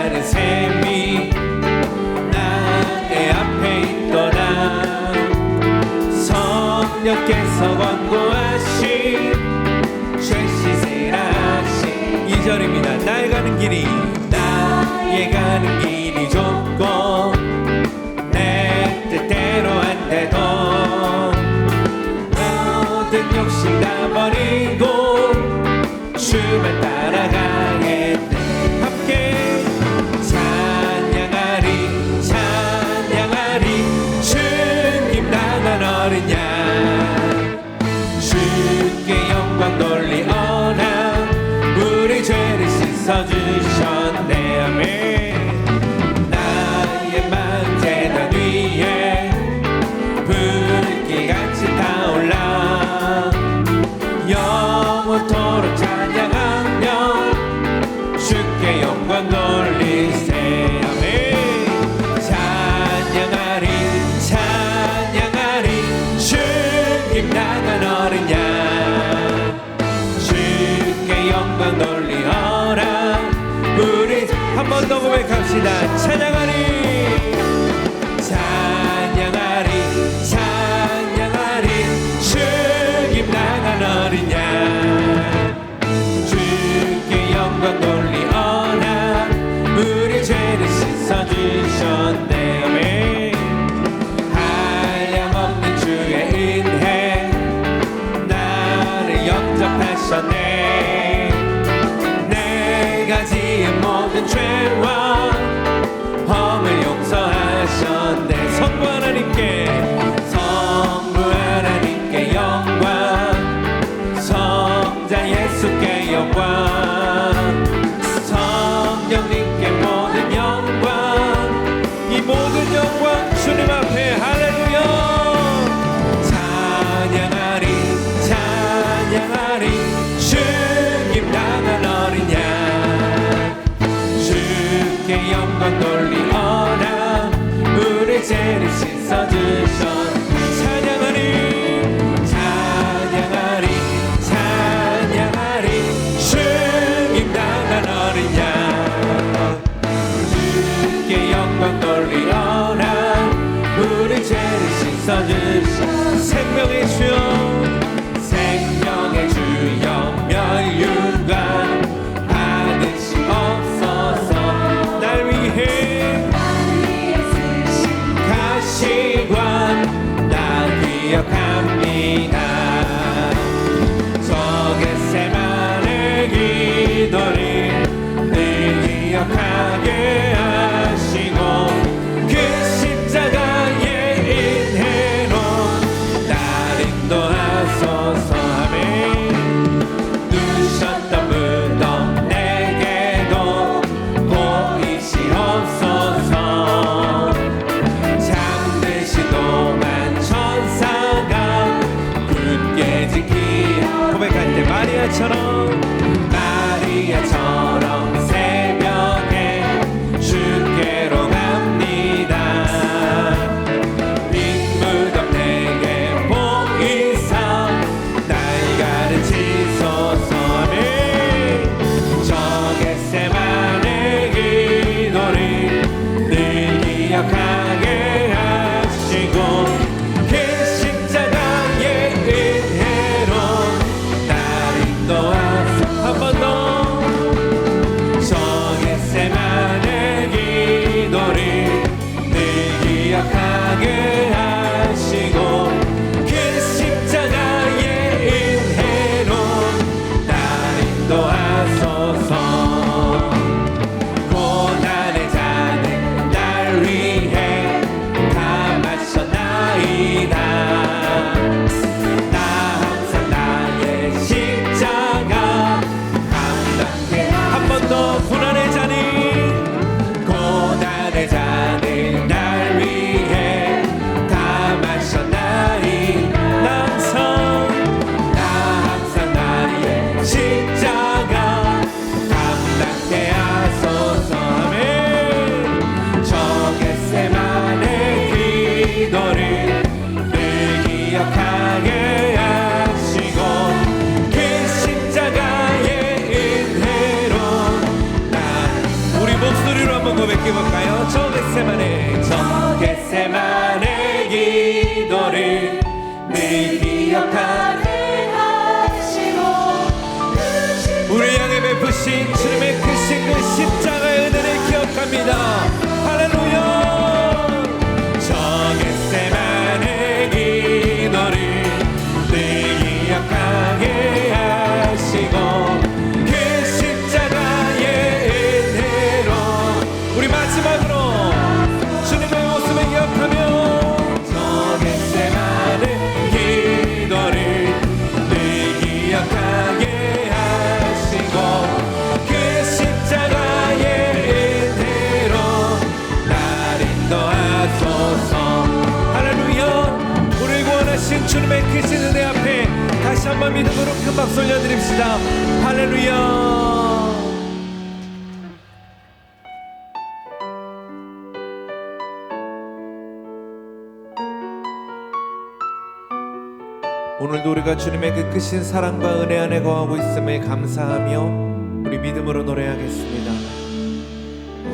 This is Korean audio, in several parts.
나는 셈이 나의 앞에 있더라. 성령께서 권고하신 죄 씻으라 하신 2절입니다. 나의 가는 길이 좁고 내 뜻대로 안 돼도 모든 욕심 다 버리고 주만 따라가겠네. 함께 찬양하리 주님 나만 어린 양 주께 영광 돌리어라. 우리 죄를 씻어주셨네. 아멘. 나의 마음 제단 위에 불길같이 타올라 영원토록 찬양하며 주께 영광 돌리세. 아멘. 찬양하리 주님 나간 어린 양 주께 영광 돌리어라. 우리 한 번 더 고백합시다. 찬양하리 주님 나간 어린 양 주께 영광 돌리어라. 우리 죄를 씻어주셨네. 아멘. 한량없는 주의 은혜 나를 영접하셨네. 내가 지은 모든 죄와 허물 용서하셨네. 성부 하나님께 영광, 성자 예수께 영광, 성령님께 모든 영광, 이 모든 영광 주님 앞에 할렐루야. 찬양하리 주님 나간 어린 양 주께 영광 돌리어라. 우리 죄를 씻어주셨네. 주님 나간 어린 양 주께 영광 돌리어라. 우리 죄를 씻어주신 생명의 주여 멸류관 받으시옵소서. 날 위해 가시고 구원하신 주님의 크신 그 십자가의 은혜를 기억합니다. 할렐루야. 저 겟세마네 기도를 늘 기억하게 하시고 그 십자가의 은혜로 우리 마지막으로 주님의 모습을 기억하며 저 겟세마네 기도를 늘 기억하게 하시고 그 십자가의 은혜로 날 인도하소서. 할렐루야. 우리를 구원하신 주님의 크신 은혜 앞에 다시 한번 믿음으로 큰 박수 올려드립시다. 할렐루야. 오늘도 우리가 주님의 그 크신 사랑과 은혜 안에 거하고 있음을 감사하며 우리 믿음으로 노래하겠습니다.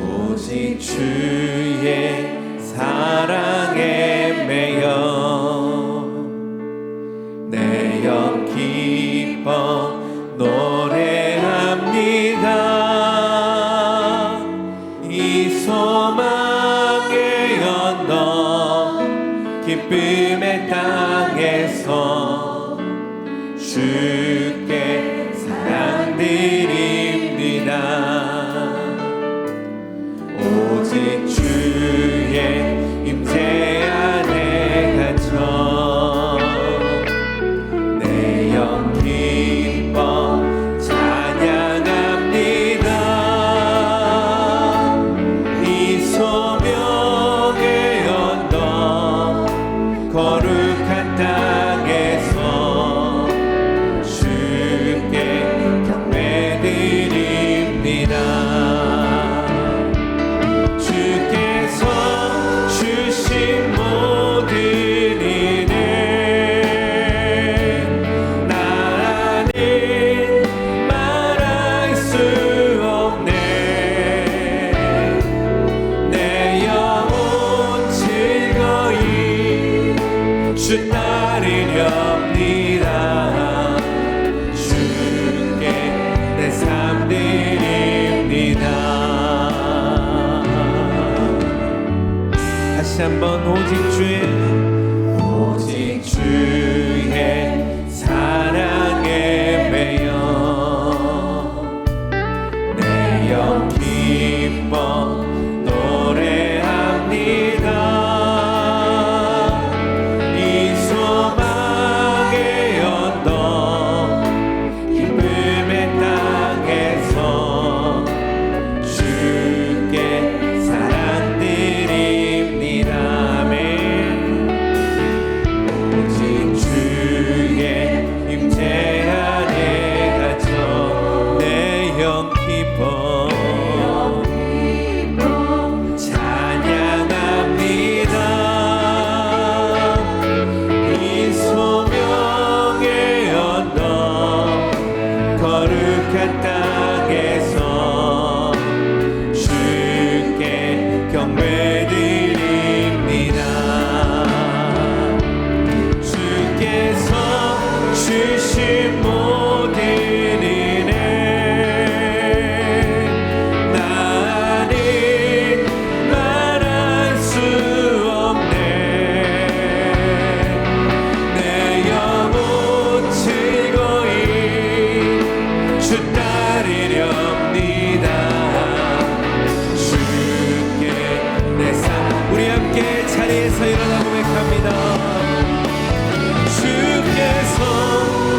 오직 주의 사랑에 매여 내 영 기뻐 노래합니다. 이 소망의 언덕 기쁨의 땅에서 주께 사랑드립니다. 오직 주의 임재 안에 갇혀 내 영 기뻐 찬양합니다. 이 소명의 언덕 거룩한 땅에서 주께 경배드립니다. 주께서 주신 모든 은혜 나는 말할 수 없네. 내 영혼 즐거이 주 따르렵니다. 주께 내 삶 드립니다. 다시 한번 오직 주의 사랑에 매여 내 영 기뻐 노래합니다. 이 소망의 언덕 기쁨의 땅에서 주께 사랑드립니다. 아멘. 오직 주의 임재 안에 갇혀 내 영 기뻐 찬양합니다. 이 소명의 언덕 거룩한 땅에서 주께 경배드립니다. 주께서 주신 모든 은혜 나는 말할 수 없네. 내 영혼 즐거이 주 따르렵니다. 주께 내 삶 우리 함께 자리에서 일어나 고백합니다. 주께서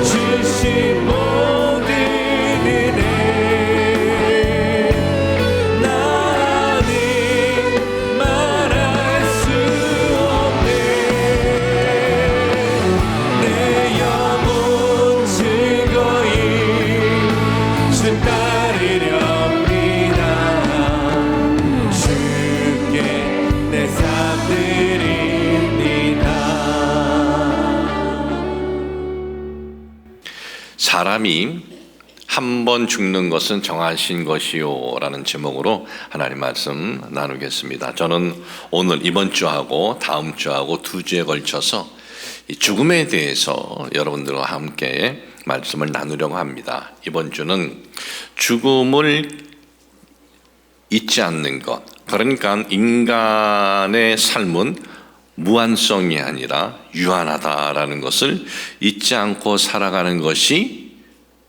주신 모든 은혜 나는 말할 수 없네. 내 영혼 즐거이 주 따르렵니다. 주께 내 삶 드립니다. 사람이 한 번 죽는 것은 정하신 것이요 라는 제목으로 하나님 말씀 나누겠습니다. 저는 오늘 이번 주하고 다음 주하고 2주에 걸쳐서 이 죽음에 대해서 여러분들과 함께 말씀을 나누려고 합니다. 이번 주는 죽음을 잊지 않는 것, 그러니까 인간의 삶은 무한성이 아니라 유한하다라는 것을 잊지 않고 살아가는 것이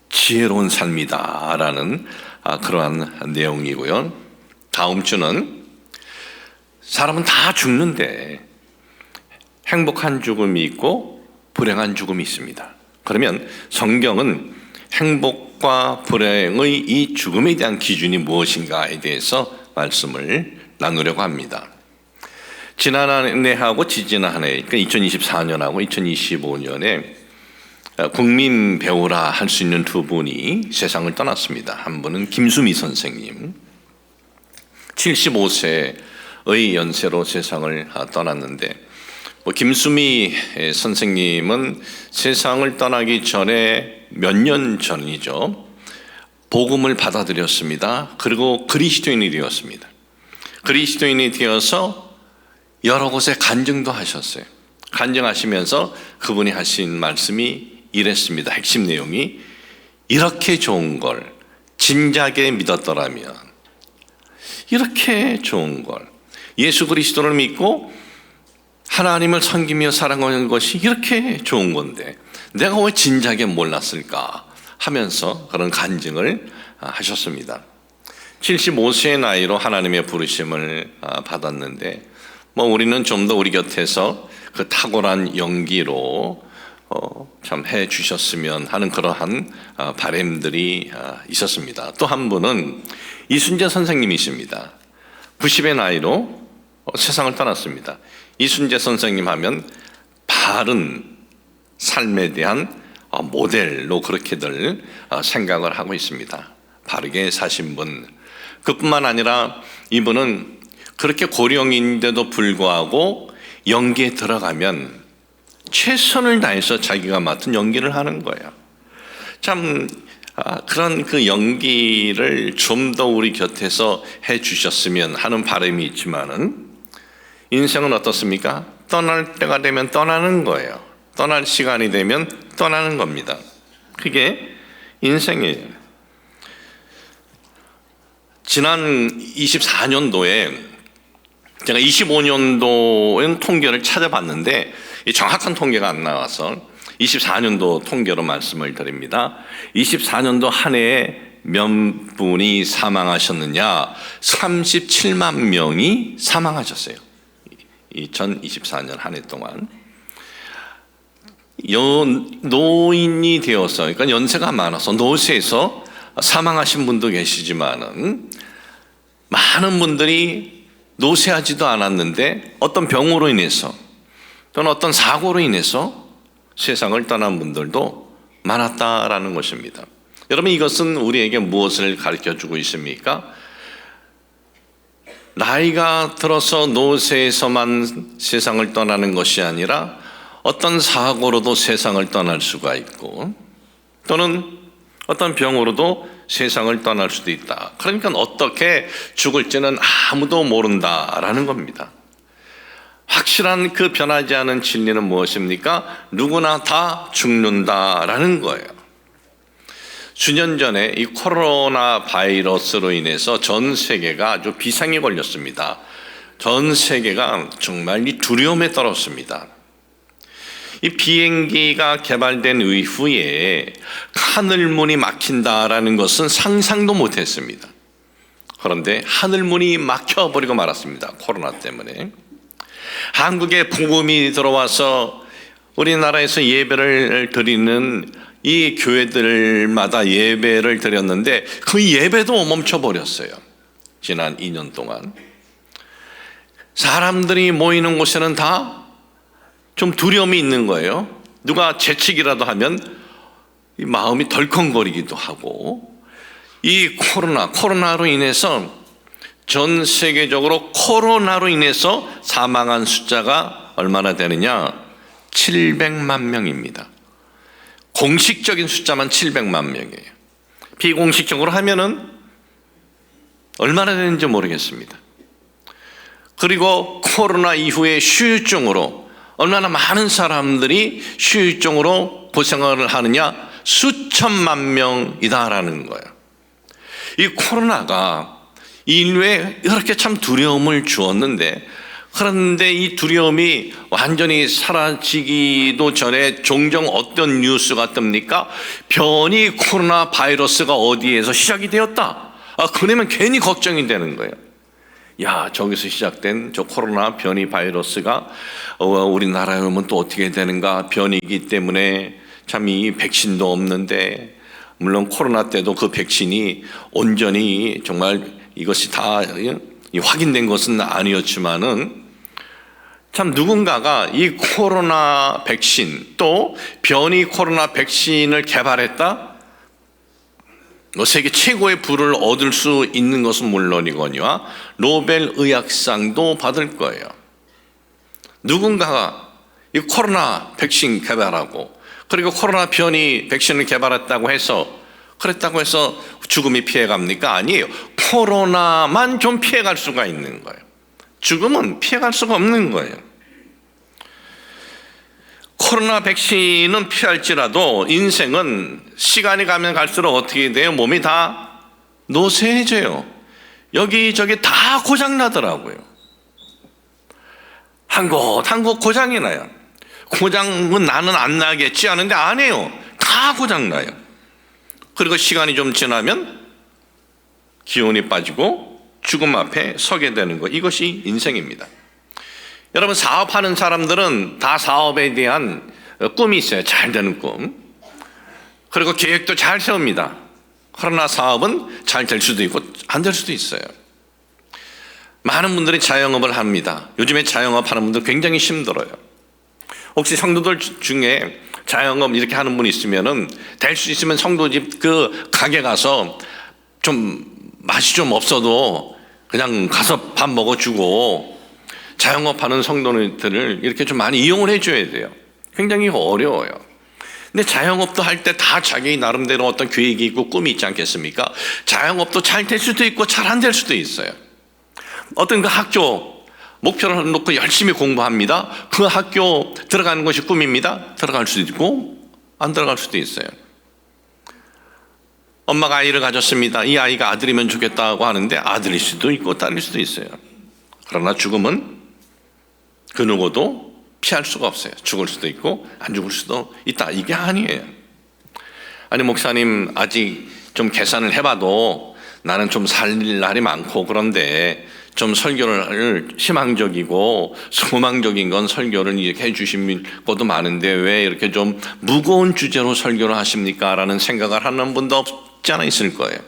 지혜로운 삶이다라는 그러한 내용이고요. 다음 주는 사람은 다 죽는데 행복한 죽음이 있고 불행한 죽음이 있습니다. 그러면 성경은 행복과 불행의 이 죽음에 대한 기준이 무엇인가에 대해서 말씀을 나누려고 합니다. 지난해하고 지지난 해, 그러니까 2024년하고 2025년에 국민 배우라 할 수 있는 두 분이 세상을 떠났습니다. 한 분은 김수미 선생님, 75세의 연세로 세상을 떠났는데, 김수미 선생님은 세상을 떠나기 전에 몇 년 전이죠. 복음을 받아들였습니다. 그리고 그리스도인이 되었습니다. 그리스도인이 되어서 여러 곳에 간증도 하셨어요. 간증하시면서 그분이 하신 말씀이 이랬습니다. 핵심 내용이 이렇게 좋은 걸 진작에 믿었더라면, 이렇게 좋은 걸 예수 그리스도를 믿고 하나님을 섬기며 살아가는 것이 이렇게 좋은 건데 내가 왜 진작에 몰랐을까 하면서 그런 간증을 하셨습니다. 75세의 나이로 하나님의 부르심을 받았는데 우리는 좀 더 우리 곁에서 그 탁월한 연기로 참 해주셨으면 하는 그러한 바람들이 있었습니다. 또 한 분은 이순재 선생님이십니다. 90의 나이로 세상을 떠났습니다. 이순재 선생님 하면 바른 삶에 대한 모델로 그렇게들 생각을 하고 있습니다. 바르게 사신 분. 그뿐만 아니라 이분은 그렇게 고령인데도 불구하고 연기에 들어가면 최선을 다해서 자기가 맡은 연기를 하는 거예요. 참 그런 그 연기를 좀 더 우리 곁에서 해 주셨으면 하는 바람이 있지만은 인생은 어떻습니까? 떠날 때가 되면 떠나는 거예요. 떠날 시간이 되면 떠나는 겁니다. 그게 인생이에요. 지난 24년도에 제가 25년도엔 통계를 찾아봤는데 정확한 통계가 안 나와서 24년도 통계로 말씀을 드립니다. 24년도 한 해에 몇 분이 사망하셨느냐? 37만 명이 사망하셨어요. 2024년 한 해 동안. 노인이 되어서, 그러니까 연세가 많아서 노쇠에서 사망하신 분도 계시지만은 많은 분들이 노쇠하지도 않았는데 어떤 병으로 인해서 또는 어떤 사고로 인해서 세상을 떠난 분들도 많았다라는 것입니다. 여러분, 이것은 우리에게 무엇을 가르쳐주고 있습니까? 나이가 들어서 노쇠에서만 세상을 떠나는 것이 아니라 어떤 사고로도 세상을 떠날 수가 있고 또는 어떤 병으로도 세상을 떠날 수도 있다. 그러니까 어떻게 죽을지는 아무도 모른다라는 겁니다. 확실한 그 변하지 않은 진리는 무엇입니까? 누구나 다 죽는다라는 거예요. 수년 전에 이 코로나 바이러스로 인해서 전 세계가 아주 비상이 걸렸습니다. 전 세계가 정말 이 두려움에 떨었습니다. 이 비행기가 개발된 이후에 하늘문이 막힌다라는 것은 상상도 못했습니다. 그런데 하늘문이 막혀버리고 말았습니다. 코로나 때문에. 한국에 복음이 들어와서 우리나라에서 예배를 드리는 이 교회들마다 예배를 드렸는데 그 예배도 멈춰버렸어요. 지난 2년 동안. 사람들이 모이는 곳에는 다 좀 두려움이 있는 거예요. 누가 재치기라도 하면 이 마음이 덜컹거리기도 하고, 이 코로나로 인해서 전 세계적으로 코로나로 인해서 사망한 숫자가 얼마나 되느냐? 700만 명입니다. 공식적인 숫자만 700만 명이에요. 비공식적으로 하면은 얼마나 되는지 모르겠습니다. 그리고 코로나 이후에 후유증으로 얼마나 많은 사람들이 후유증으로 고생을 하느냐? 수천만 명이다라는 거예요. 이 코로나가 인류에 이렇게 참 두려움을 주었는데, 그런데 이 두려움이 완전히 사라지기도 전에 종종 어떤 뉴스가 뜹니까? 변이 코로나 바이러스가 어디에서 시작이 되었다. 그러면 괜히 걱정이 되는 거예요. 야, 저기서 시작된 저 코로나 변이 바이러스가 우리나라에 오면 또 어떻게 되는가? 변이기 때문에 참 이 백신도 없는데, 물론 코로나 때도 그 백신이 온전히 정말 이것이 다 확인된 것은 아니었지만은, 참 누군가가 이 코로나 백신 또 변이 코로나 백신을 개발했다? 세계 최고의 부를 얻을 수 있는 것은 물론이거니와 노벨 의학상도 받을 거예요. 누군가가 이 코로나 백신 개발하고, 그리고 코로나 변이 백신을 개발했다고 해서 죽음이 피해갑니까? 아니에요. 코로나만 좀 피해갈 수가 있는 거예요. 죽음은 피해갈 수가 없는 거예요. 코로나 백신은 피할지라도 인생은 시간이 가면 갈수록 어떻게 돼요? 몸이 다 노쇠해져요. 여기저기 다 고장나더라고요. 한 곳 고장이 나요. 고장은 나는 안 나겠지 하는데 안 해요. 다 고장나요. 그리고 시간이 좀 지나면 기운이 빠지고 죽음 앞에 서게 되는 거, 이것이 인생입니다. 여러분, 사업하는 사람들은 다 사업에 대한 꿈이 있어요. 잘 되는 꿈. 그리고 계획도 잘 세웁니다. 그러나 사업은 잘 될 수도 있고 안 될 수도 있어요. 많은 분들이 자영업을 합니다. 요즘에 자영업 하는 분들 굉장히 힘들어요. 혹시 성도들 중에 자영업 이렇게 하는 분이 있으면은, 될 수 있으면 성도 집 그 가게 가서 좀 맛이 좀 없어도 그냥 가서 밥 먹어주고, 자영업하는 성도들을 이렇게 좀 많이 이용을 해줘야 돼요. 굉장히 어려워요. 근데 자영업도 할 때 다 자기 나름대로 어떤 계획이 있고 꿈이 있지 않겠습니까? 자영업도 잘 될 수도 있고 잘 안 될 수도 있어요. 어떤 그 학교 목표를 놓고 열심히 공부합니다. 그 학교 들어가는 것이 꿈입니다. 들어갈 수도 있고 안 들어갈 수도 있어요. 엄마가 아이를 가졌습니다. 이 아이가 아들이면 좋겠다고 하는데 아들일 수도 있고 딸일 수도 있어요. 그러나 죽음은 그 누구도 피할 수가 없어요. 죽을 수도 있고 안 죽을 수도 있다. 이게 아니에요. 아니, 목사님, 아직 좀 계산을 해봐도 나는 좀 살 날이 많고, 그런데 좀 설교를 희망적이고 소망적인 건 설교를 이렇게 해주신 것도 많은데 왜 이렇게 좀 무거운 주제로 설교를 하십니까? 라는 생각을 하는 분도 없지 않아 있을 거예요.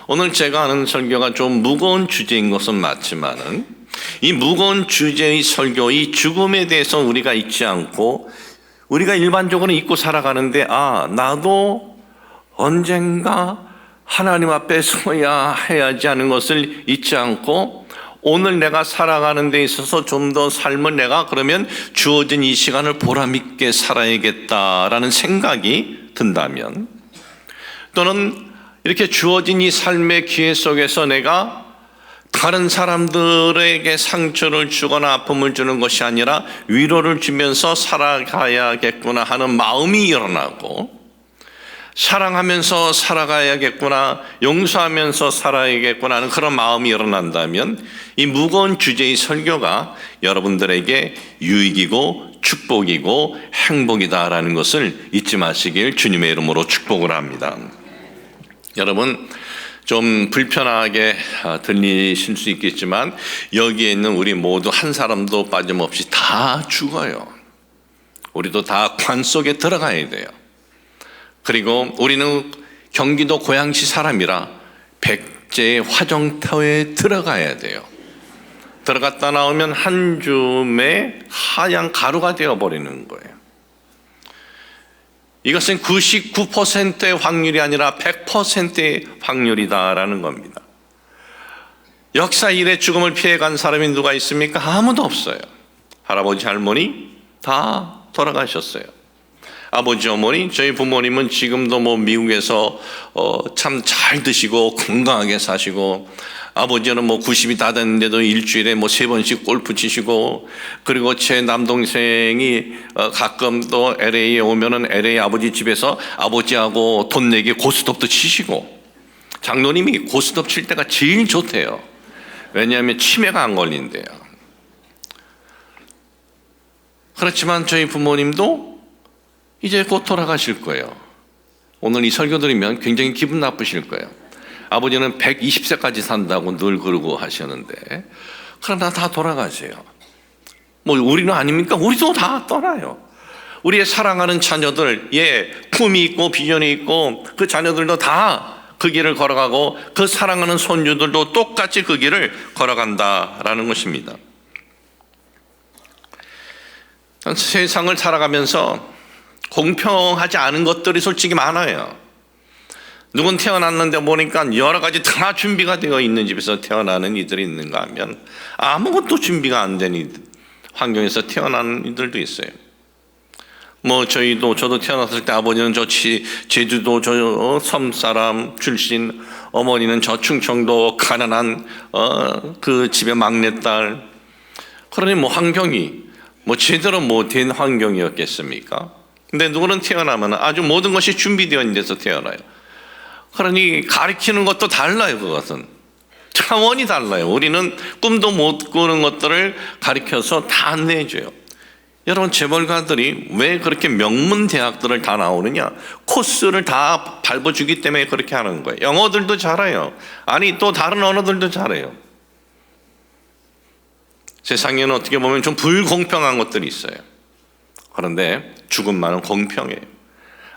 오늘 제가 하는 설교가 좀 무거운 주제인 것은 맞지만은, 이 무거운 주제의 설교, 이 죽음에 대해서 우리가 잊지 않고, 우리가 일반적으로 잊고 살아가는데, 나도 언젠가 하나님 앞에 서야 해야지 하는 것을 잊지 않고, 오늘 내가 살아가는 데 있어서 좀 더 삶을 내가 그러면 주어진 이 시간을 보람있게 살아야겠다라는 생각이 든다면, 또는 이렇게 주어진 이 삶의 기회 속에서 내가 다른 사람들에게 상처를 주거나 아픔을 주는 것이 아니라 위로를 주면서 살아가야겠구나 하는 마음이 일어나고, 사랑하면서 살아가야겠구나, 용서하면서 살아야겠구나 하는 그런 마음이 일어난다면, 이 무거운 주제의 설교가 여러분들에게 유익이고 축복이고 행복이다라는 것을 잊지 마시길 주님의 이름으로 축복을 합니다. 여러분, 좀 불편하게 들리실 수 있겠지만 여기에 있는 우리 모두 한 사람도 빠짐없이 다 죽어요. 우리도 다 관 속에 들어가야 돼요. 그리고 우리는 경기도 고양시 사람이라 백제의 화정터에 들어가야 돼요. 들어갔다 나오면 한 줌의 하얀 가루가 되어버리는 거예요. 이것은 99%의 확률이 아니라 100%의 확률이다라는 겁니다. 역사 이래 죽음을 피해간 사람이 누가 있습니까? 아무도 없어요. 할아버지, 할머니 다 돌아가셨어요. 아버지, 어머니, 저희 부모님은 지금도 뭐 미국에서 참 잘 드시고 건강하게 사시고, 아버지는 뭐 90이 다 됐는데도 일주일에 뭐 3번씩 골프 치시고, 그리고 제 남동생이 가끔 또 LA에 오면은 LA 아버지 집에서 아버지하고 돈 내기 고스톱도 치시고, 장로님이 고스톱 칠 때가 제일 좋대요. 왜냐하면 치매가 안 걸린대요. 그렇지만 저희 부모님도 이제 곧 돌아가실 거예요. 오늘 이 설교 들으면 굉장히 기분 나쁘실 거예요. 아버지는 120세까지 산다고 늘 그러고 하셨는데, 그러나 다 돌아가세요. 뭐 우리는 아닙니까? 우리도 다 떠나요. 우리의 사랑하는 자녀들, 꿈이 있고 비전이 있고 그 자녀들도 다 그 길을 걸어가고, 그 사랑하는 손주들도 똑같이 그 길을 걸어간다라는 것입니다. 세상을 살아가면서 공평하지 않은 것들이 솔직히 많아요. 누군 태어났는데 보니까 여러 가지 다 준비가 되어 있는 집에서 태어나는 이들이 있는가 하면 아무것도 준비가 안 된 환경에서 태어난 이들도 있어요. 뭐 저도 태어났을 때 아버지는 제주도 섬 사람 출신, 어머니는 저 충청도 가난한 그 집의 막내딸. 그러니 뭐 환경이 뭐 제대로 된 환경이었겠습니까? 근데 누구는 태어나면 아주 모든 것이 준비되어 있는 데서 태어나요. 그러니 가르치는 것도 달라요. 그것은 차원이 달라요. 우리는 꿈도 못 꾸는 것들을 가르쳐서 다 안내해줘요. 여러분, 재벌가들이 왜 그렇게 명문 대학들을 다 나오느냐? 코스를 다 밟아주기 때문에 그렇게 하는 거예요. 영어들도 잘해요. 아니, 또 다른 언어들도 잘해요. 세상에는 어떻게 보면 좀 불공평한 것들이 있어요. 그런데 죽음만은 공평해요.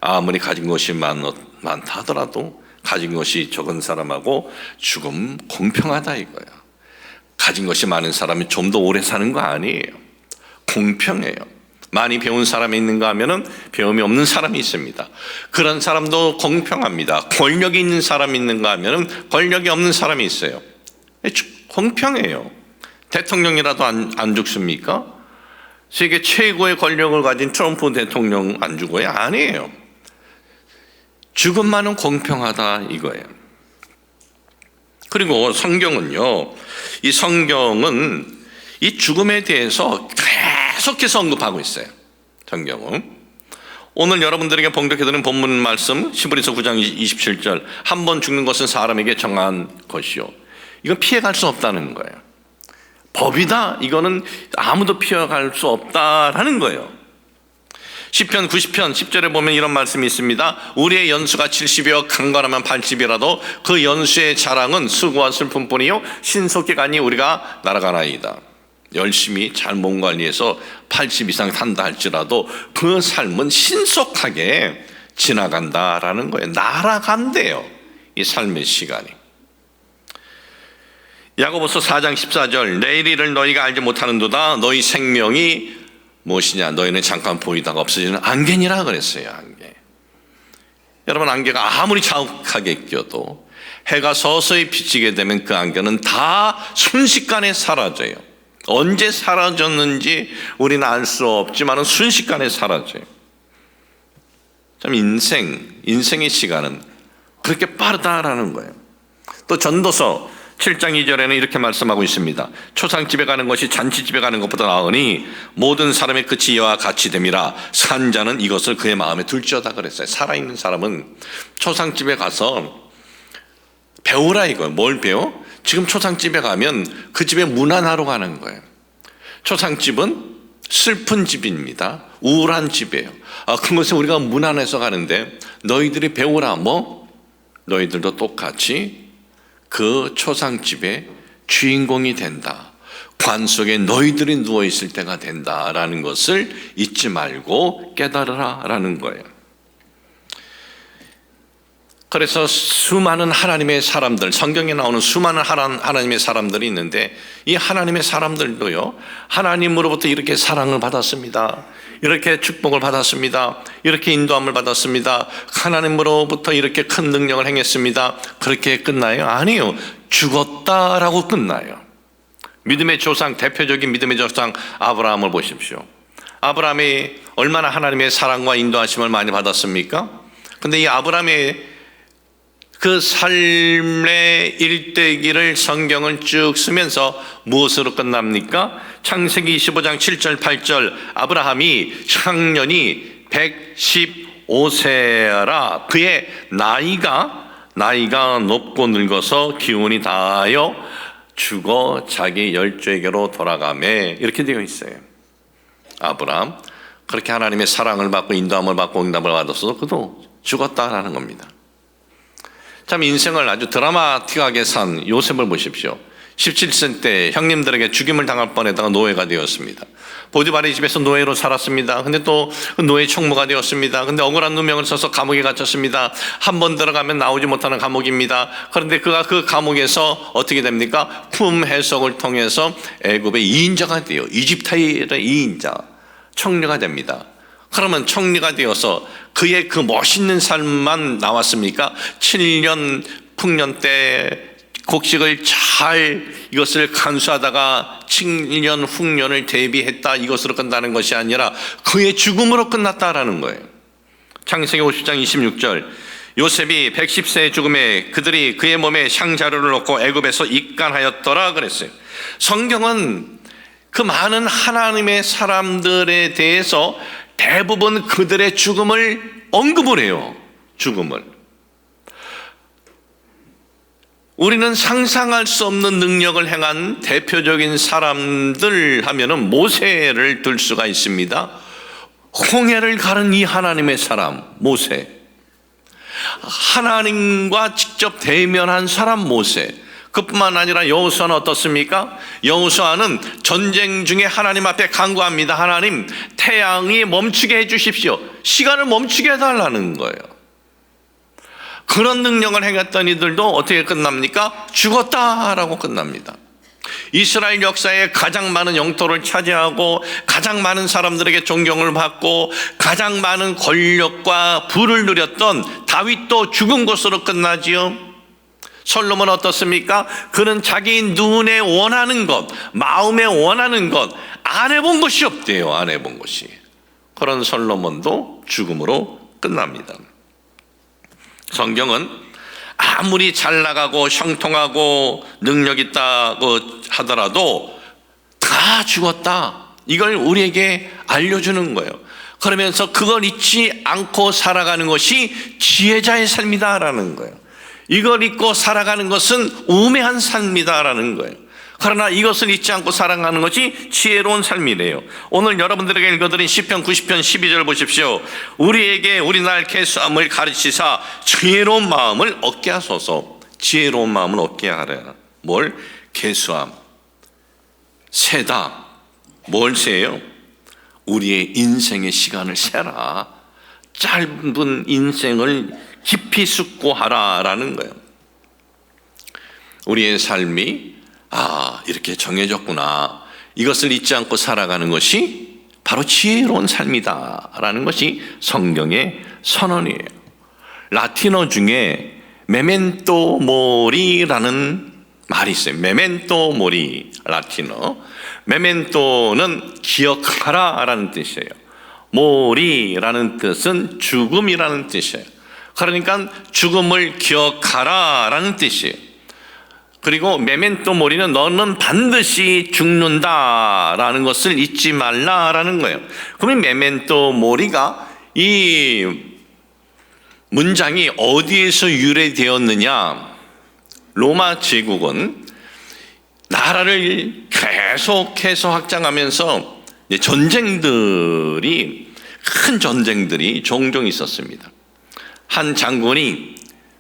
아무리 가진 것이 많다 하더라도 가진 것이 적은 사람하고 죽음 공평하다 이거야. 가진 것이 많은 사람이 좀 더 오래 사는 거 아니에요. 공평해요. 많이 배운 사람이 있는가 하면은 배움이 없는 사람이 있습니다. 그런 사람도 공평합니다. 권력이 있는 사람이 있는가 하면은 권력이 없는 사람이 있어요. 공평해요. 대통령이라도 안 죽습니까? 세계 최고의 권력을 가진 트럼프 대통령 안 죽어요? 아니에요. 죽음만은 공평하다 이거예요. 그리고 성경은요, 이 성경은 이 죽음에 대해서 계속해서 언급하고 있어요. 성경은. 오늘 여러분들에게 봉독해드리는 본문 말씀 히브리서 9장 27절, 한 번 죽는 것은 사람에게 정한 것이요, 이건 피해갈 수 없다는 거예요. 법이다, 이거는 아무도 피해갈 수 없다라는 거예요. 시편 90편 10절에 보면 이런 말씀이 있습니다. 우리의 연수가 70이여 강건하면 80이라도 그 연수의 자랑은 수고와 슬픔뿐이요 신속히 가니 우리가 날아가나이다. 열심히 잘 몸 관리해서 80 이상 산다 할지라도 그 삶은 신속하게 지나간다라는 거예요. 날아간대요, 이 삶의 시간이. 야고보서 4장 14절, 내일 일을 너희가 알지 못하는도다. 너희 생명이 무엇이냐? 너희는 잠깐 보이다가 없어지는 안개니라 그랬어요. 안개. 여러분, 안개가 아무리 자욱하게 껴도 해가 서서히 비치게 되면 그 안개는 다 순식간에 사라져요. 언제 사라졌는지 우리는 알 수 없지만 순식간에 사라져요. 참 인생의 시간은 그렇게 빠르다라는 거예요. 또 전도서 7장 2절에는 이렇게 말씀하고 있습니다. 초상집에 가는 것이 잔치집에 가는 것보다 나으니 모든 사람의 끝이 이와 같이 됨이라. 산 자는 이것을 그의 마음에 둘지어다 그랬어요. 살아있는 사람은 초상집에 가서 배우라 이거예요. 뭘 배워? 지금 초상집에 가면 그 집에 문안하러 가는 거예요. 초상집은 슬픈 집입니다. 우울한 집이에요. 그것을 우리가 문안해서 가는데 너희들이 배우라. 뭐? 너희들도 똑같이 그 초상집의 주인공이 된다. 관 속에 너희들이 누워있을 때가 된다라는 것을 잊지 말고 깨달으라라는 거예요. 그래서 수많은 하나님의 사람들, 성경에 나오는 수많은 하나님의 사람들이 있는데 이 하나님의 사람들도요, 하나님으로부터 이렇게 사랑을 받았습니다. 이렇게 축복을 받았습니다. 이렇게 인도함을 받았습니다. 하나님으로부터 이렇게 큰 능력을 행했습니다. 그렇게 끝나요? 아니에요. 죽었다라고 끝나요. 믿음의 조상, 대표적인 믿음의 조상 아브라함을 보십시오. 아브라함이 얼마나 하나님의 사랑과 인도하심을 많이 받았습니까? 근데 이 아브라함의 그 삶의 일대기를 성경을 쭉 쓰면서 무엇으로 끝납니까? 창세기 25장 7절 8절 아브라함이 향년이 115세라 그의 나이가 높고 늙어서 기운이 다하여 죽어 자기 열조에게로 돌아가매 이렇게 되어 있어요. 아브라함 그렇게 하나님의 사랑을 받고 인도함을 받고 응답을 받았어도 그도 죽었다라는 겁니다. 참 인생을 아주 드라마틱하게 산 요셉을 보십시오. 17세 때 형님들에게 죽임을 당할 뻔했다가 노예가 되었습니다. 보디발의 집에서 노예로 살았습니다. 근데 또 노예 총무가 되었습니다. 근데 억울한 누명을 써서 감옥에 갇혔습니다. 한 번 들어가면 나오지 못하는 감옥입니다. 그런데 그가 그 감옥에서 어떻게 됩니까? 품 해석을 통해서 애굽의 2인자가 돼요. 이집트의 2인자 총리가 됩니다. 그러면 총리가 되어서 그의 그 멋있는 삶만 나왔습니까? 7년 풍년 때 곡식을 잘 이것을 간수하다가 7년 흉년을 대비했다 이것으로 끝나는 것이 아니라 그의 죽음으로 끝났다라는 거예요. 창세기 50장 26절 요셉이 110세의 죽음에 그들이 그의 몸에 향자루를 놓고 애굽에서 입간하였더라 그랬어요. 성경은 그 많은 하나님의 사람들에 대해서 대부분 그들의 죽음을 언급을 해요. 죽음을. 우리는 상상할 수 없는 능력을 행한 대표적인 사람들 하면은 모세를 들 수가 있습니다. 홍해를 가른 이 하나님의 사람 모세, 하나님과 직접 대면한 사람 모세. 그뿐만 아니라 여호수아는 어떻습니까? 여호수아는 전쟁 중에 하나님 앞에 간구합니다. 하나님, 태양이 멈추게 해주십시오. 시간을 멈추게 해달라는 거예요. 그런 능력을 행했던 이들도 어떻게 끝납니까? 죽었다라고 끝납니다. 이스라엘 역사에 가장 많은 영토를 차지하고 가장 많은 사람들에게 존경을 받고 가장 많은 권력과 부를 누렸던 다윗도 죽은 것으로 끝나지요. 솔로몬 어떻습니까? 그는 자기 눈에 원하는 것, 마음에 원하는 것 안 해본 것이 없대요. 안 해본 것이. 그런 솔로몬도 죽음으로 끝납니다. 성경은 아무리 잘 나가고 형통하고 능력 있다고 하더라도 다 죽었다. 이걸 우리에게 알려주는 거예요. 그러면서 그걸 잊지 않고 살아가는 것이 지혜자의 삶이다라는 거예요. 이걸 잊고 살아가는 것은 우매한 삶이다라는 거예요. 그러나 이것을 잊지 않고 살아가는 것이 지혜로운 삶이래요. 오늘 여러분들에게 읽어드린 시편 90편 12절 보십시오. 우리에게 우리날 계수함을 가르치사 지혜로운 마음을 얻게 하소서. 지혜로운 마음을 얻게 하라. 뭘? 계수함. 세다. 뭘 세요? 우리의 인생의 시간을 세라. 짧은 인생을 깊이 숙고하라라는 거예요. 우리의 삶이 이렇게 정해졌구나. 이것을 잊지 않고 살아가는 것이 바로 지혜로운 삶이다라는 것이 성경의 선언이에요. 라틴어 중에 메멘토 모리라는 말이 있어요. 메멘토 모리, 라틴어. 메멘토는 기억하라라는 뜻이에요. 모리라는 뜻은 죽음이라는 뜻이에요. 그러니까 죽음을 기억하라라는 뜻이에요. 그리고 메멘토 모리는 너는 반드시 죽는다라는 것을 잊지 말라라는 거예요. 그러면 메멘토 모리가 이 문장이 어디에서 유래되었느냐? 로마 제국은 나라를 계속해서 확장하면서 큰 전쟁들이 종종 있었습니다. 한 장군이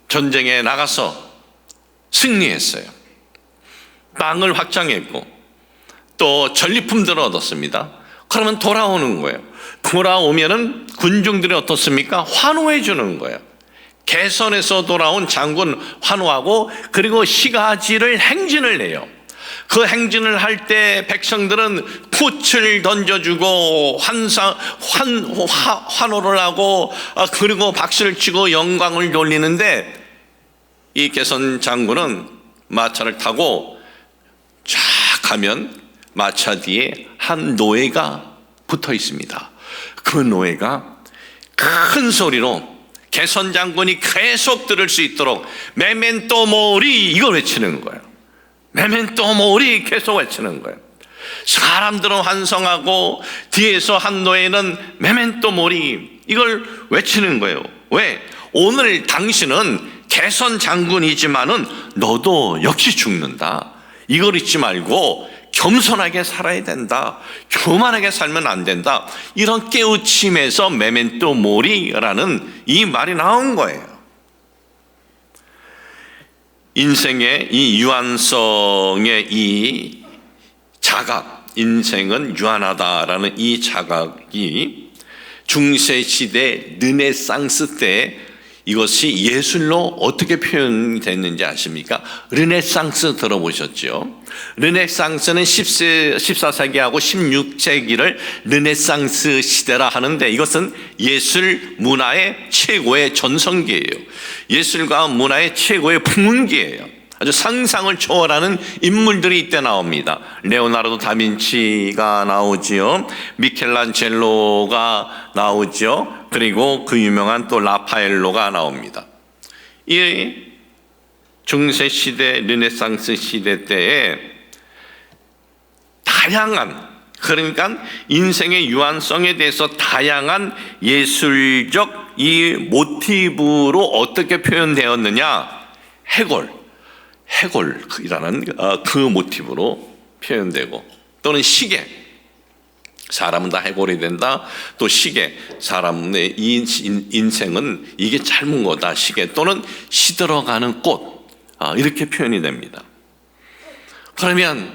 전쟁에 나가서 승리했어요. 땅을 확장했고 또 전리품들을 얻었습니다. 그러면 돌아오는 거예요. 돌아오면은 군중들이 어떻습니까? 환호해 주는 거예요. 개선에서 돌아온 장군 환호하고 그리고 시가지를 행진을 해요. 그 행진을 할 때 백성들은 꽃을 던져주고 환호를 하고 그리고 박수를 치고 영광을 돌리는데 이 개선 장군은 마차를 타고 쫙 가면 마차 뒤에 한 노예가 붙어 있습니다. 그 노예가 큰 소리로 개선 장군이 계속 들을 수 있도록 메멘토 모리 이걸 외치는 거예요. 메멘토 모리 계속 외치는 거예요. 사람들은 환성하고 뒤에서 한 노예는 메멘토 모리 이걸 외치는 거예요. 왜? 오늘 당신은 개선 장군이지만은 너도 역시 죽는다. 이걸 잊지 말고 겸손하게 살아야 된다. 교만하게 살면 안 된다. 이런 깨우침에서 메멘토 모리라는 이 말이 나온 거예요. 인생의 이 유한성의 이 자각, 인생은 유한하다라는 이 자각이 중세시대 르네상스 때 이것이 예술로 어떻게 표현됐는지 아십니까? 르네상스 들어보셨죠? 르네상스는 14세기하고 16세기를 르네상스 시대라 하는데 이것은 예술 문화의 최고의 전성기예요. 예술과 문화의 최고의 풍문기예요. 아주 상상을 초월하는 인물들이 이때 나옵니다. 레오나르도 다빈치가 나오지요. 미켈란젤로가 나오죠. 그리고 그 유명한 또 라파엘로가 나옵니다. 이 중세시대 르네상스 시대 때에 다양한, 그러니까 인생의 유한성에 대해서 다양한 예술적 이 모티브로 어떻게 표현되었느냐? 해골이라는 그 모티브로 표현되고, 또는 시계, 사람은 다 해골이 된다. 또 시계, 사람의 인생은 이게 짧은 거다. 시계, 또는 시들어가는 꽃, 이렇게 표현이 됩니다. 그러면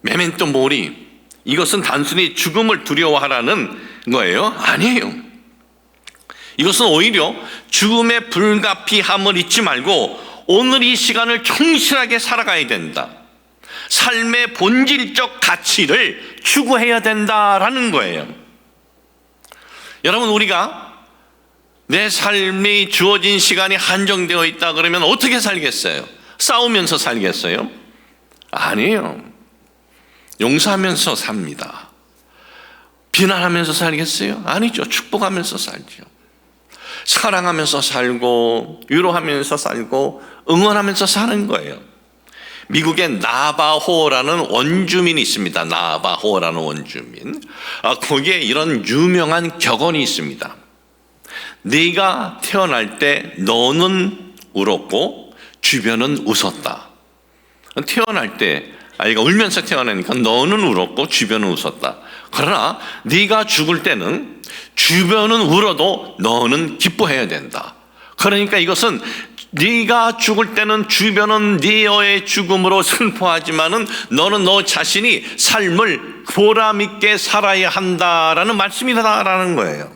메멘토 모리, 이것은 단순히 죽음을 두려워하라는 거예요? 아니에요. 이것은 오히려 죽음의 불가피함을 잊지 말고 오늘 이 시간을 충실하게 살아가야 된다. 삶의 본질적 가치를 추구해야 된다라는 거예요. 여러분, 우리가 내 삶이 주어진 시간이 한정되어 있다 그러면 어떻게 살겠어요? 싸우면서 살겠어요? 아니에요. 용서하면서 삽니다. 비난하면서 살겠어요? 아니죠. 축복하면서 살죠. 사랑하면서 살고 위로하면서 살고 응원하면서 사는 거예요. 미국의 나바호라는 원주민이 있습니다. 나바호라는 원주민. 거기에 이런 유명한 격언이 있습니다. 네가 태어날 때 너는 울었고 주변은 웃었다. 태어날 때 아이가 울면서 태어나니까 너는 울었고 주변은 웃었다. 그러나 네가 죽을 때는 주변은 울어도 너는 기뻐해야 된다. 그러니까 이것은 네가 죽을 때는 주변은 네의 죽음으로 슬퍼하지만은 너는 너 자신이 삶을 보람 있게 살아야 한다라는 말씀이다라는 거예요.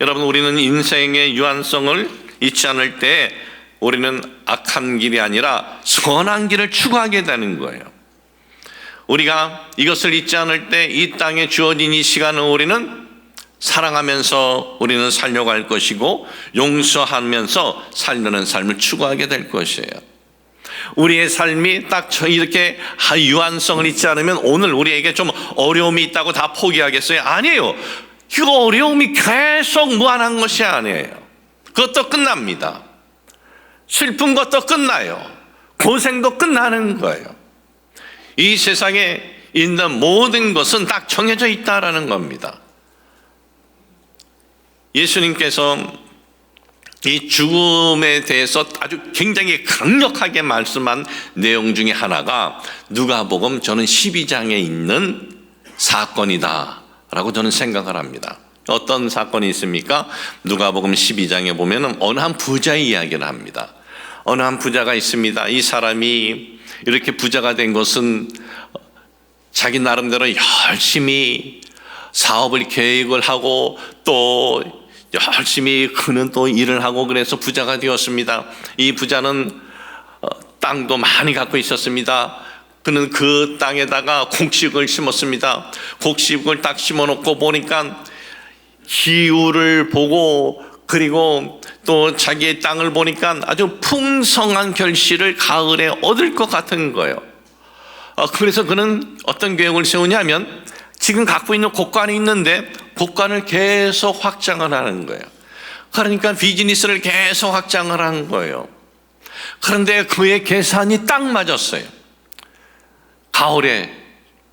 여러분, 우리는 인생의 유한성을 잊지 않을 때 우리는 악한 길이 아니라 선한 길을 추구하게 되는 거예요. 우리가 이것을 잊지 않을 때 이 땅에 주어진 이 시간을 우리는 사랑하면서 우리는 살려고 할 것이고 용서하면서 살려는 삶을 추구하게 될 것이에요. 우리의 삶이 딱 이렇게 유한성을 잊지 않으면 오늘 우리에게 좀 어려움이 있다고 다 포기하겠어요? 아니에요. 그 어려움이 계속 무한한 것이 아니에요. 그것도 끝납니다. 슬픈 것도 끝나요. 고생도 끝나는 거예요. 이 세상에 있는 모든 것은 딱 정해져 있다라는 겁니다. 예수님께서 이 죽음에 대해서 아주 굉장히 강력하게 말씀한 내용 중에 하나가 누가복음 저는 12장에 있는 사건이다 라고 저는 생각을 합니다. 어떤 사건이 있습니까? 누가복음 12장에 보면 어느 한 부자의 이야기를 합니다. 어느 한 부자가 있습니다. 이 사람이 이렇게 부자가 된 것은 자기 나름대로 열심히 사업을 계획을 하고 또 열심히 그는 또 일을 하고 그래서 부자가 되었습니다. 이 부자는 땅도 많이 갖고 있었습니다. 그는 그 땅에다가 곡식을 심었습니다. 곡식을 딱 심어놓고 보니까 기후를 보고 그리고 또 자기의 땅을 보니까 아주 풍성한 결실을 가을에 얻을 것 같은 거예요. 그래서 그는 어떤 계획을 세우냐면 지금 갖고 있는 곳간이 있는데 곳간을 계속 확장을 하는 거예요. 그러니까 비즈니스를 계속 확장을 한 거예요. 그런데 그의 계산이 딱 맞았어요. 가을에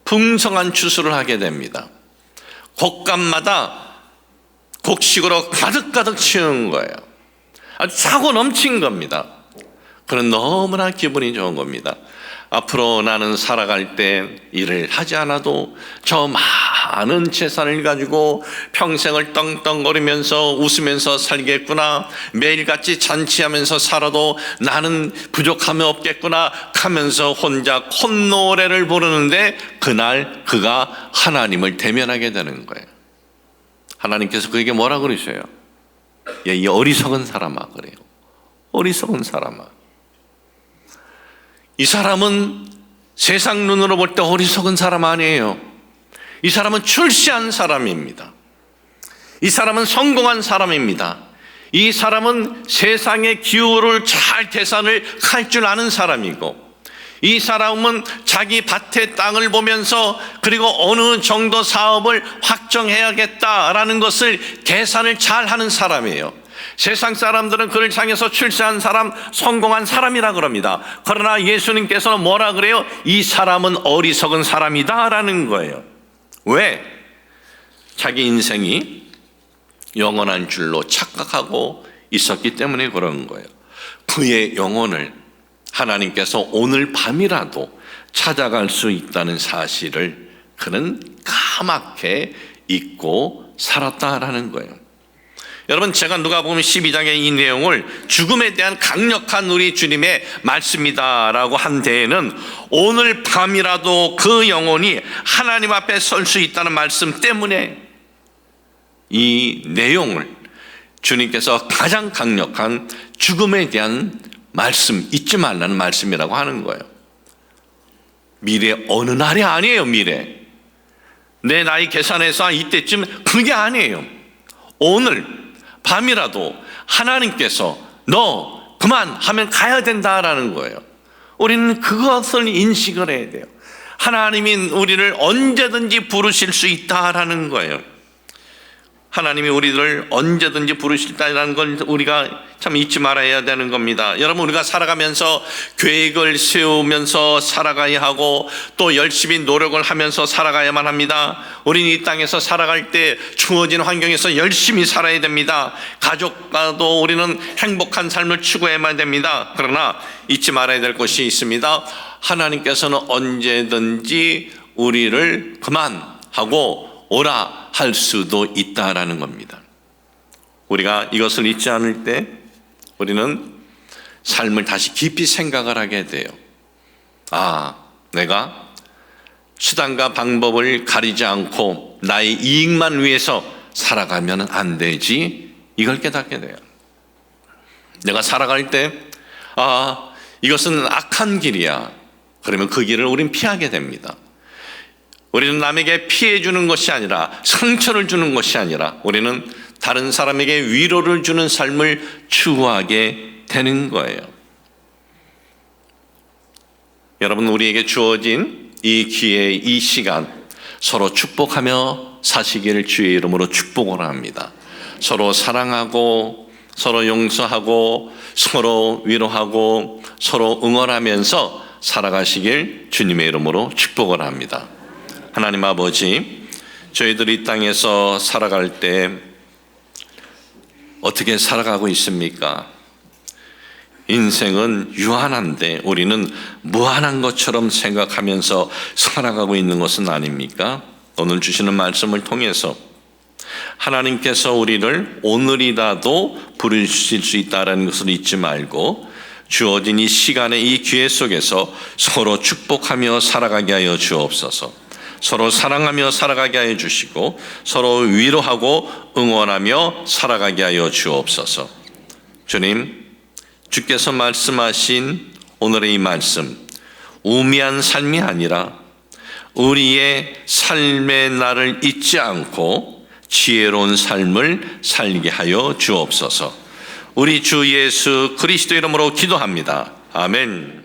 풍성한 추수를 하게 됩니다. 곳간마다 곡식으로 가득가득 채운 거예요. 아주 차고 넘친 겁니다. 그는 너무나 기분이 좋은 겁니다. 앞으로 나는 살아갈 때 일을 하지 않아도 저 많은 재산을 가지고 평생을 떵떵거리면서 웃으면서 살겠구나, 매일같이 잔치하면서 살아도 나는 부족함이 없겠구나 하면서 혼자 콧노래를 부르는데 그날 그가 하나님을 대면하게 되는 거예요. 하나님께서 그에게 뭐라 그러셔요? 야, 이 어리석은 사람아, 그래요. 어리석은 사람아. 이 사람은 세상 눈으로 볼 때 어리석은 사람 아니에요. 이 사람은 출세한 사람입니다. 이 사람은 성공한 사람입니다. 이 사람은 세상의 기후를 잘 계산을 할 줄 아는 사람이고, 이 사람은 자기 밭의 땅을 보면서 그리고 어느 정도 사업을 확정해야겠다라는 것을 계산을 잘 하는 사람이에요. 세상 사람들은 그를 향해서 출세한 사람, 성공한 사람이라 그럽니다. 그러나 예수님께서는 뭐라 그래요? 이 사람은 어리석은 사람이다 라는 거예요. 왜? 자기 인생이 영원한 줄로 착각하고 있었기 때문에 그런 거예요. 그의 영혼을 하나님께서 오늘 밤이라도 찾아갈 수 있다는 사실을 그는 까맣게 잊고 살았다라는 거예요. 여러분, 제가 누가복음 12장의 이 내용을 죽음에 대한 강력한 우리 주님의 말씀이다라고 한 데에는 오늘 밤이라도 그 영혼이 하나님 앞에 설 수 있다는 말씀 때문에 이 내용을 주님께서 가장 강력한 죽음에 대한 말씀, 잊지 말라는 말씀이라고 하는 거예요. 미래 어느 날이 아니에요. 미래 내 나이 계산해서 이때쯤 그게 아니에요. 오늘 밤이라도 하나님께서 너 그만 하면 가야 된다라는 거예요. 우리는 그것을 인식을 해야 돼요. 하나님이 우리를 언제든지 부르실 수 있다라는 거예요. 하나님이 우리를 언제든지 부르실다라는 걸 우리가 참 잊지 말아야 되는 겁니다. 여러분, 우리가 살아가면서 계획을 세우면서 살아가야 하고 또 열심히 노력을 하면서 살아가야만 합니다. 우리는 이 땅에서 살아갈 때 주어진 환경에서 열심히 살아야 됩니다. 가족과도 우리는 행복한 삶을 추구해야만 됩니다. 그러나 잊지 말아야 될 것이 있습니다. 하나님께서는 언제든지 우리를 그만하고 오라 할 수도 있다라는 겁니다. 우리가 이것을 잊지 않을 때 우리는 삶을 다시 깊이 생각을 하게 돼요. 아, 내가 수단과 방법을 가리지 않고 나의 이익만 위해서 살아가면 안 되지, 이걸 깨닫게 돼요. 내가 살아갈 때 이것은 악한 길이야, 그러면 그 길을 우린 피하게 됩니다. 우리는 남에게 피해 주는 것이 아니라, 상처를 주는 것이 아니라 우리는 다른 사람에게 위로를 주는 삶을 추구하게 되는 거예요. 여러분, 우리에게 주어진 이 기회, 이 시간 서로 축복하며 사시기를 주의 이름으로 축복을 합니다. 서로 사랑하고 서로 용서하고 서로 위로하고 서로 응원하면서 살아가시길 주님의 이름으로 축복을 합니다. 하나님 아버지, 저희들이 이 땅에서 살아갈 때 어떻게 살아가고 있습니까? 인생은 유한한데 우리는 무한한 것처럼 생각하면서 살아가고 있는 것은 아닙니까? 오늘 주시는 말씀을 통해서 하나님께서 우리를 오늘이라도 부르실 수 있다는 것을 잊지 말고 주어진 이 시간의 이 기회 속에서 서로 축복하며 살아가게 하여 주옵소서. 서로 사랑하며 살아가게 하여 주시고 서로 위로하고 응원하며 살아가게 하여 주옵소서. 주님, 주께서 말씀하신 오늘의 이 말씀, 우미한 삶이 아니라 우리의 삶의 날을 잊지 않고 지혜로운 삶을 살게 하여 주옵소서. 우리 주 예수 그리스도 이름으로 기도합니다. 아멘.